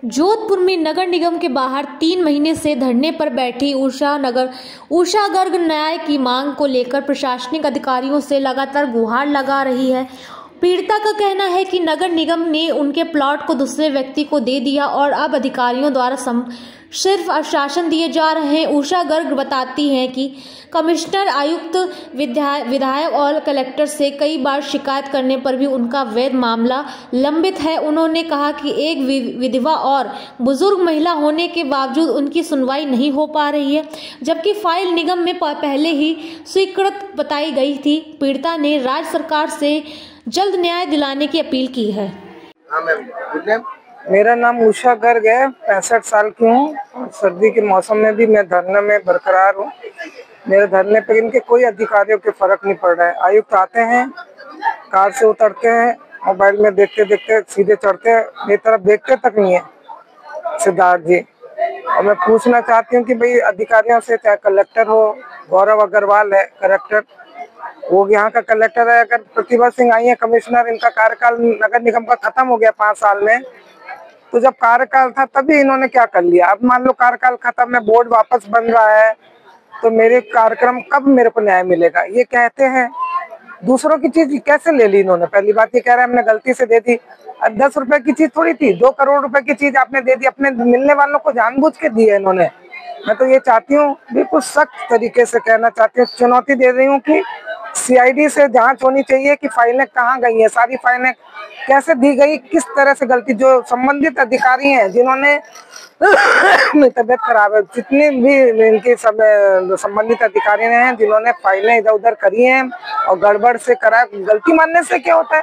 जोधपुर में नगर निगम के बाहर 3 महीने से धरने पर बैठी उषा गर्ग न्याय की मांग को लेकर प्रशासनिक अधिकारियों से लगातार गुहार लगा रही है। पीड़िता का कहना है कि नगर निगम ने उनके प्लॉट को दूसरे व्यक्ति को दे दिया और अब अधिकारियों द्वारा सिर्फ आश्वासन दिए जा रहे हैं। उषा गर्ग बताती हैं कि कमिश्नर, आयुक्त, विधायक और कलेक्टर से कई बार शिकायत करने पर भी उनका वैध मामला लंबित है। उन्होंने कहा कि एक विधवा और बुजुर्ग महिला होने के बावजूद उनकी सुनवाई नहीं हो पा रही है, जबकि फाइल निगम में पहले ही स्वीकृत बताई गई थी। पीड़िता ने राज्य सरकार से जल्द न्याय दिलाने की अपील की है। मेरा नाम उषा गर्ग है, 65 साल की हूँ। सर्दी के मौसम में भी मैं धरने में बरकरार हूँ। मेरे धरने पर इनके कोई अधिकारियों के फर्क नहीं पड़ रहा है। आयुक्त आते हैं, कार से उतरते हैं, मोबाइल में देखते देखते सीधे चढ़ते हैं, मेरी तरफ देखते तक नहीं है सिद्धार्थ जी। और मैं पूछना चाहती हूँ कि भाई अधिकारियों से, चाहे कलेक्टर हो, गौरव अग्रवाल है कलेक्टर, वो यहाँ का कलेक्टर है, अगर प्रतिभा सिंह आई है कमिश्नर, इनका कार्यकाल नगर निगम का खत्म हो गया 5 साल में, तो जब कार्यकाल था तभी इन्होंने क्या कर लिया। अब मान लो कार्यकाल खत्म है, बोर्ड वापस बन रहा है, तो मेरे कार्यक्रम कब मेरे को न्याय मिलेगा? ये कहते हैं। दूसरों की चीज कैसे ले ली इन्होंने? पहली बात ये कह रहे हैं हमने गलती से दे दी। 10 रुपए की चीज थोड़ी थी, 2 करोड़ रुपए की चीज आपने दे दी, अपने मिलने वालों को जानबूझ के दी है इन्होंने। मैं तो ये चाहती हूँ, बिल्कुल सख्त तरीके से कहना चाहती हूँ, चुनौती दे रही हूँ कि सीआईडी से जांच होनी चाहिए कि फाइलें कहाँ गई हैं, सारी फाइलें कैसे दी गई, किस तरह से गलती, जो संबंधित अधिकारी हैं जिन्होंने तबियत खराब है, जितने भी इनके सब संबंधित अधिकारी हैं जिन्होंने फाइलें इधर उधर करी हैं और गड़बड़ से करा। गलती मानने से क्या होता है?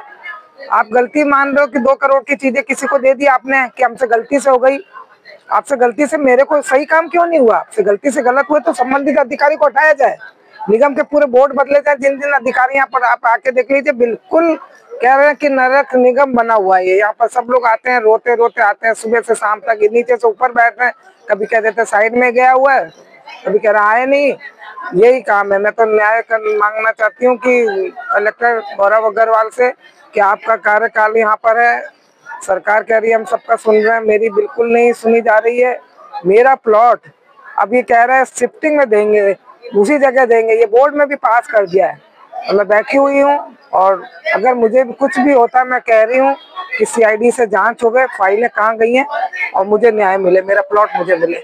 आप गलती मान रहे हो कि 2 करोड़ की चीजें किसी को दे दी आपने कि हमसे गलती से हो गई। आपसे गलती से मेरे को सही काम क्यों नहीं हुआ? आपसे गलती से गलत हुए तो संबंधित अधिकारी को हटाया जाए, निगम के पूरे बोर्ड बदले जाए। जिन जिन अधिकारी यहाँ पर आप आके देख लीजिए, बिल्कुल कह रहे हैं कि नरक निगम बना हुआ है। यहाँ पर सब लोग आते हैं, रोते रोते आते हैं, सुबह से शाम तक, नीचे से ऊपर बैठ रहे हैं, कभी कह देते साइड में गया हुआ है, कभी कह रहा है नहीं। यही काम है। मैं तो न्याय मांगना चाहती हूँ कि कलेक्टर गौरव अग्रवाल से कि आपका कार्यकाल यहाँ पर है, सरकार कह रही है हम सबका सुन रहे हैं, मेरी बिल्कुल नहीं सुनी जा रही है। मेरा प्लॉट अब ये कह रहे हैं शिफ्टिंग में देंगे, दूसरी जगह देंगे, ये बोर्ड में भी पास कर दिया है और मैं बैठी हुई हूँ। और अगर मुझे कुछ भी होता है, मैं कह रही हूँ कि सीआईडी से जांच हो गए, फाइलें कहाँ गई हैं और मुझे न्याय मिले, मेरा प्लॉट मुझे मिले।